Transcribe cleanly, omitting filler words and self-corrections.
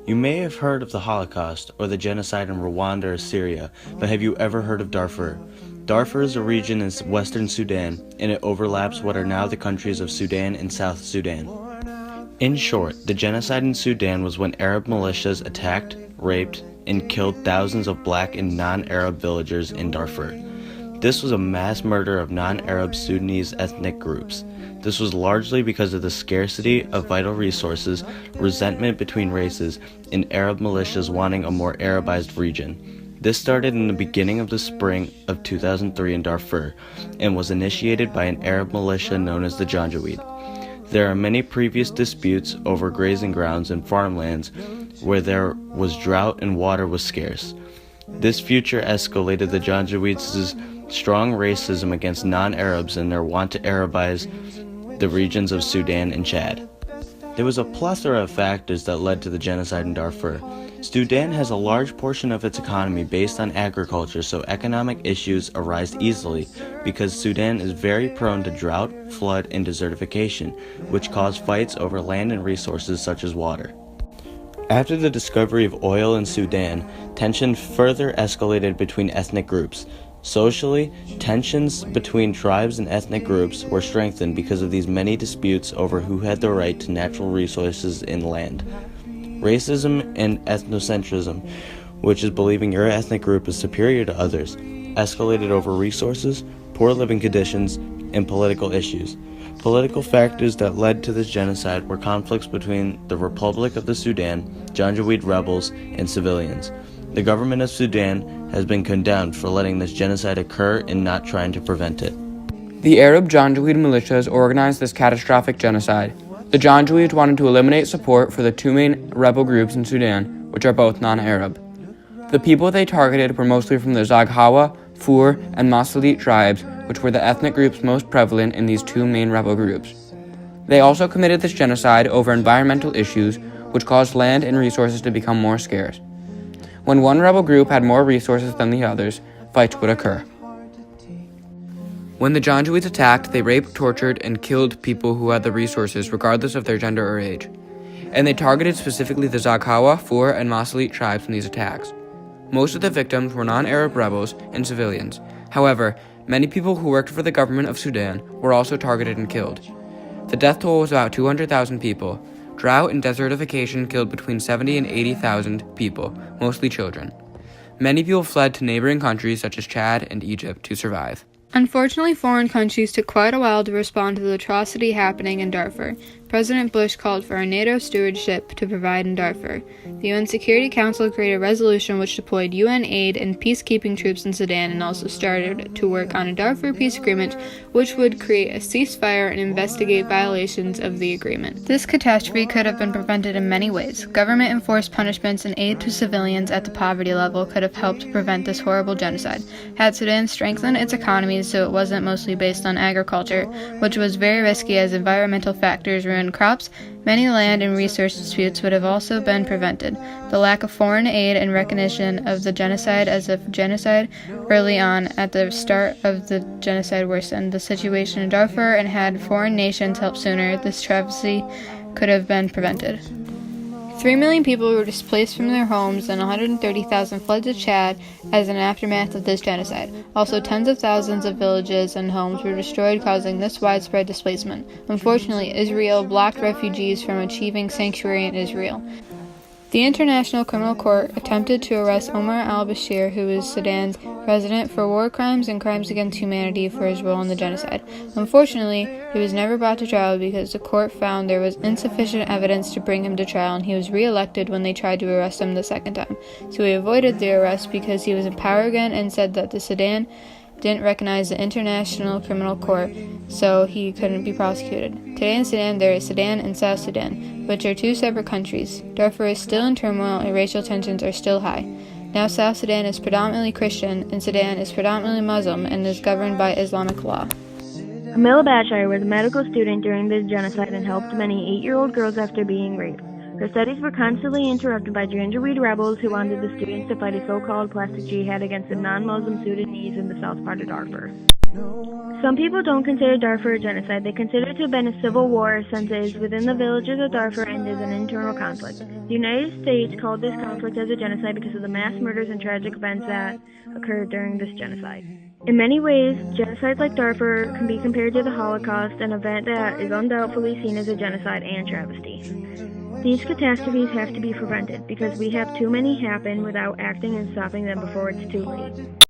You may have heard of the Holocaust or the genocide in Rwanda or Syria, but have you ever heard of Darfur? Darfur is a region in western Sudan, and it overlaps what are now the countries of Sudan and South Sudan. In short, the genocide in Sudan was when Arab militias attacked, raped, and killed thousands of black and non-Arab villagers in Darfur. This was a mass murder of non-Arab Sudanese ethnic groups. This was largely because of the scarcity of vital resources, resentment between races, and Arab militias wanting a more Arabized region. This started in the beginning of the spring of 2003 in Darfur and was initiated by an Arab militia known as the Janjaweed. There are many previous disputes over grazing grounds and farmlands where there was drought and water was scarce. This future escalated the Janjaweeds' strong racism against non-Arabs and their want to Arabize the regions of Sudan and Chad. There was a plethora of factors that led to the genocide in Darfur. Sudan has a large portion of its economy based on agriculture, so economic issues arise easily because Sudan is very prone to drought, flood, and desertification, which cause fights over land and resources such as water. After the discovery of oil in Sudan, tension further escalated between ethnic groups. Socially, tensions between tribes and ethnic groups were strengthened because of these many disputes over who had the right to natural resources and land. Racism and ethnocentrism, which is believing your ethnic group is superior to others, escalated over resources, poor living conditions, and political issues. Political factors that led to this genocide were conflicts between the Republic of the Sudan, Janjaweed rebels, and civilians. The government of Sudan has been condemned for letting this genocide occur and not trying to prevent it. The Arab Janjaweed militias organized this catastrophic genocide. The Janjaweeds wanted to eliminate support for the two main rebel groups in Sudan, which are both non-Arab. The people they targeted were mostly from the Zaghawa, Fur, and Masalit tribes, which were the ethnic groups most prevalent in these two main rebel groups. They also committed this genocide over environmental issues, which caused land and resources to become more scarce. When one rebel group had more resources than the others, fights would occur. When the Janjaweeds attacked, they raped, tortured, and killed people who had the resources, regardless of their gender or age. And they targeted specifically the Zaghawa, Fur, and Masalit tribes in these attacks. Most of the victims were non-Arab rebels and civilians. However, many people who worked for the government of Sudan were also targeted and killed. The death toll was about 200,000 people. Drought and desertification killed between 70 and 80,000 people, mostly children. Many people fled to neighboring countries such as Chad and Egypt to survive. Unfortunately, foreign countries took quite a while to respond to the atrocity happening in Darfur. President Bush called for a NATO stewardship to provide in Darfur. The UN Security Council created a resolution which deployed UN aid and peacekeeping troops in Sudan and also started to work on a Darfur peace agreement which would create a ceasefire and investigate violations of the agreement. This catastrophe could have been prevented in many ways. Government-enforced punishments and aid to civilians at the poverty level could have helped prevent this horrible genocide. Had Sudan strengthened its economy so it wasn't mostly based on agriculture, which was very risky as environmental factors ruined crops, many land and resource disputes would have also been prevented. The lack of foreign aid and recognition of the genocide as a genocide early on at the start of the genocide worsened the situation in Darfur, and had foreign nations helped sooner, this travesty could have been prevented. 3 million people were displaced from their homes and 130,000 fled to Chad as an aftermath of this genocide. Also, tens of thousands of villages and homes were destroyed, causing this widespread displacement. Unfortunately, Israel blocked refugees from achieving sanctuary in Israel. The International Criminal Court attempted to arrest Omar al-Bashir, who is Sudan's president, for war crimes and crimes against humanity for his role in the genocide. Unfortunately, he was never brought to trial because the court found there was insufficient evidence to bring him to trial, and he was re-elected when they tried to arrest him the second time. So he avoided the arrest because he was in power again and said that the Sudan didn't recognize the International Criminal Court, so he couldn't be prosecuted. Today in Sudan, there is Sudan and South Sudan, which are two separate countries. Darfur is still in turmoil and racial tensions are still high. Now South Sudan is predominantly Christian and Sudan is predominantly Muslim and is governed by Islamic law. Camilla Bashir was a medical student during this genocide and helped many 8-year-old girls after being raped. Her studies were constantly interrupted by Janjaweed rebels who wanted the students to fight a so-called plastic jihad against the non-Muslim Sudanese in the south part of Darfur. Some people don't consider Darfur a genocide. They consider it to have been a civil war since it is within the villages of Darfur and is an internal conflict. The United States called this conflict as a genocide because of the mass murders and tragic events that occurred during this genocide. In many ways, genocides like Darfur can be compared to the Holocaust, an event that is undoubtedly seen as a genocide and travesty. These catastrophes have to be prevented because we have too many happen without acting and stopping them before it's too late.